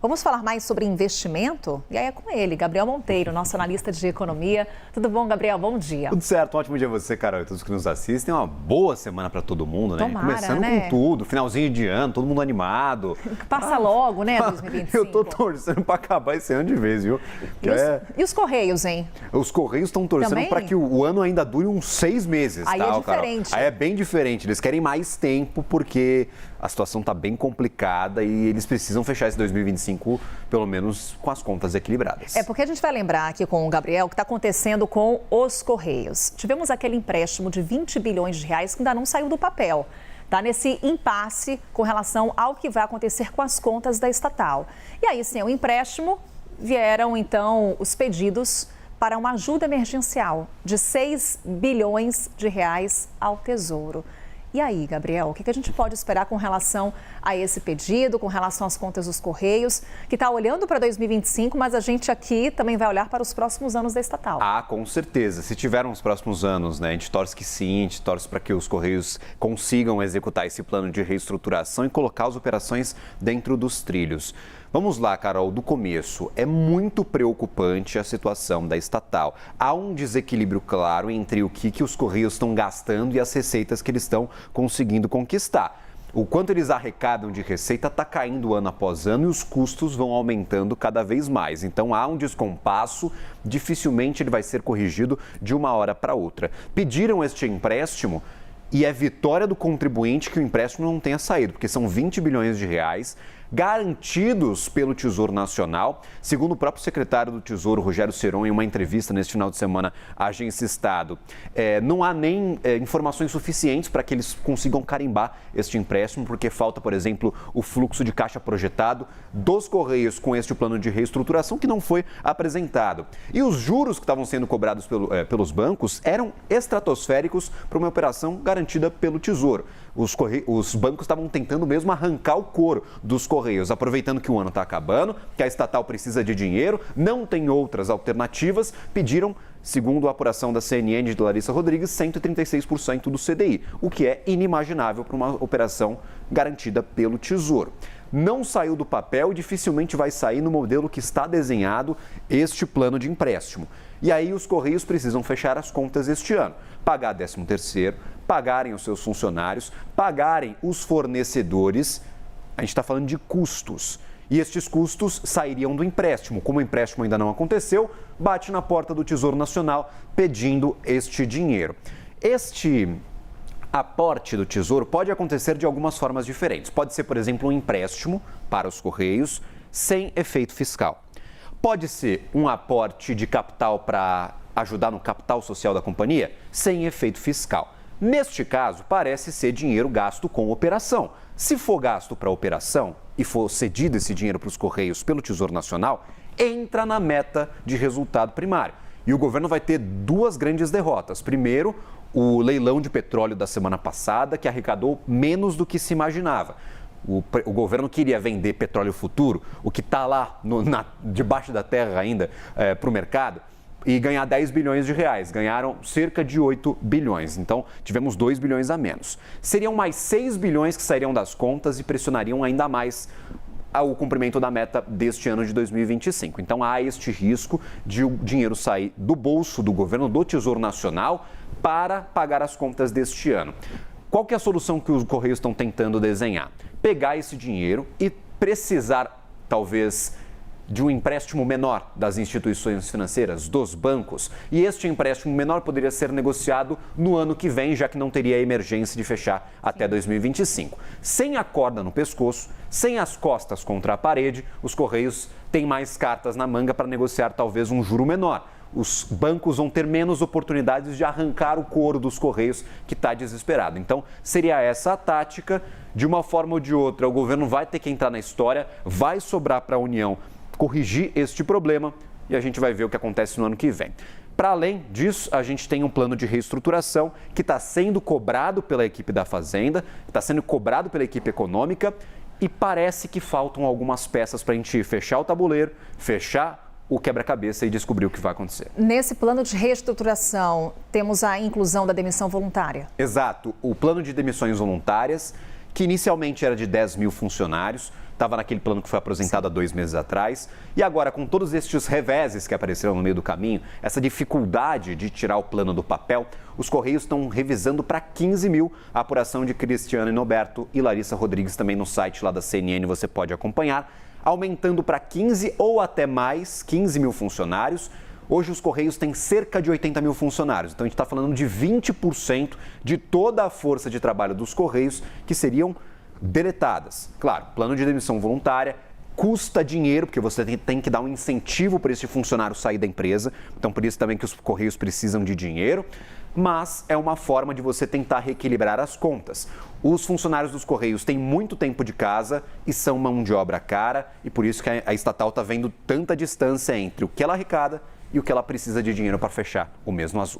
Vamos falar mais sobre investimento? E aí é com ele, Gabriel Monteiro, nosso analista de economia. Tudo bom, Gabriel? Bom dia. Tudo certo, um ótimo dia a você, Carol, e todos que nos assistem. Uma boa semana para todo mundo, né? Tomara, começando né? com tudo, finalzinho de ano, todo mundo animado. Passa logo, né, 2025? Eu tô torcendo para acabar esse ano de vez, viu? E os Correios, hein? Os Correios estão torcendo para que o ano ainda dure uns 6 meses, aí tá, é diferente. Carol? Aí é bem diferente, eles querem mais tempo porque a situação está bem complicada e eles precisam fechar esse 2025, pelo menos com as contas equilibradas. É porque a gente vai lembrar aqui com o Gabriel o que está acontecendo com os Correios. Tivemos aquele empréstimo de 20 bilhões de reais que ainda não saiu do papel. Está nesse impasse com relação ao que vai acontecer com as contas da estatal. E aí, sem o empréstimo, vieram então os pedidos para uma ajuda emergencial de 6 bilhões de reais ao Tesouro. E aí, Gabriel, o que a gente pode esperar com relação a esse pedido, com relação às contas dos Correios, que está olhando para 2025, mas a gente aqui também vai olhar para os próximos anos da estatal? Ah, com certeza. Se tiver uns próximos anos, né, a gente torce que sim, a gente torce para que os Correios consigam executar esse plano de reestruturação e colocar as operações dentro dos trilhos. Vamos lá, Carol, do começo. É muito preocupante a situação da estatal. Há um desequilíbrio claro entre o que os Correios estão gastando e as receitas que eles estão conseguindo conquistar. O quanto eles arrecadam de receita está caindo ano após ano e os custos vão aumentando cada vez mais. Então há um descompasso, dificilmente ele vai ser corrigido de uma hora para outra. Pediram este empréstimo e é vitória do contribuinte que o empréstimo não tenha saído, porque são 20 bilhões de reais garantidos pelo Tesouro Nacional. Segundo o próprio secretário do Tesouro, Rogério Ceron, em uma entrevista neste final de semana à Agência Estado, não há nem informações suficientes para que eles consigam carimbar este empréstimo, porque falta, por exemplo, o fluxo de caixa projetado dos Correios com este plano de reestruturação que não foi apresentado. E os juros que estavam sendo cobrados pelos bancos eram estratosféricos para uma operação garantida pelo Tesouro. Os bancos estavam tentando mesmo arrancar o couro dos Correios, aproveitando que o ano está acabando, que a estatal precisa de dinheiro, não tem outras alternativas, pediram, segundo a apuração da CNN de Larissa Rodrigues, 136% do CDI, o que é inimaginável para uma operação garantida pelo Tesouro. Não saiu do papel e dificilmente vai sair no modelo que está desenhado este plano de empréstimo. E aí os Correios precisam fechar as contas este ano, pagar 13º, pagarem os seus funcionários, pagarem os fornecedores. A gente está falando de custos. E estes custos sairiam do empréstimo. Como o empréstimo ainda não aconteceu, bate na porta do Tesouro Nacional pedindo este dinheiro. Este aporte do Tesouro pode acontecer de algumas formas diferentes. Pode ser, por exemplo, um empréstimo para os Correios sem efeito fiscal. Pode ser um aporte de capital para ajudar no capital social da companhia sem efeito fiscal. Neste caso, parece ser dinheiro gasto com operação. Se for gasto para operação e for cedido esse dinheiro para os Correios pelo Tesouro Nacional, entra na meta de resultado primário. E o governo vai ter duas grandes derrotas. Primeiro, o leilão de petróleo da semana passada, que arrecadou menos do que se imaginava. O governo queria vender petróleo futuro, o que está lá debaixo da terra ainda, para o mercado, e ganhar 10 bilhões de reais. Ganharam cerca de 8 bilhões. Então, tivemos 2 bilhões a menos. Seriam mais 6 bilhões que sairiam das contas e pressionariam ainda mais o cumprimento da meta deste ano de 2025. Então, há este risco de o dinheiro sair do bolso do governo, do Tesouro Nacional, para pagar as contas deste ano. Qual que é a solução que os Correios estão tentando desenhar? Pegar esse dinheiro e precisar, talvez, de um empréstimo menor das instituições financeiras, dos bancos. E este empréstimo menor poderia ser negociado no ano que vem, já que não teria emergência de fechar até 2025. Sem a corda no pescoço, sem as costas contra a parede, os Correios têm mais cartas na manga para negociar talvez um juro menor. Os bancos vão ter menos oportunidades de arrancar o couro dos Correios, que está desesperado. Então, seria essa a tática. De uma forma ou de outra, o governo vai ter que entrar na história, vai sobrar para a União corrigir este problema e a gente vai ver o que acontece no ano que vem. Para além disso, a gente tem um plano de reestruturação que está sendo cobrado pela equipe da Fazenda, está sendo cobrado pela equipe econômica e parece que faltam algumas peças para a gente fechar o tabuleiro, fechar o quebra-cabeça e descobrir o que vai acontecer. Nesse plano de reestruturação, temos a inclusão da demissão voluntária. Exato. O plano de demissões voluntárias, que inicialmente era de 10 mil funcionários, estava naquele plano que foi apresentado há 2 meses atrás. E agora, com todos estes reveses que apareceram no meio do caminho, essa dificuldade de tirar o plano do papel, os Correios estão revisando para 15 mil. A apuração de Cristiano Inoberto e Larissa Rodrigues também no site lá da CNN você pode acompanhar, aumentando para 15 ou até mais, 15 mil funcionários. Hoje os Correios têm cerca de 80 mil funcionários, então a gente está falando de 20% de toda a força de trabalho dos Correios que seriam deletadas. Claro, plano de demissão voluntária custa dinheiro, porque você tem que dar um incentivo para esse funcionário sair da empresa, então por isso também que os Correios precisam de dinheiro, mas é uma forma de você tentar reequilibrar as contas. Os funcionários dos Correios têm muito tempo de casa e são mão de obra cara, e por isso que a estatal está vendo tanta distância entre o que ela arrecada e o que ela precisa de dinheiro para fechar o mês no azul.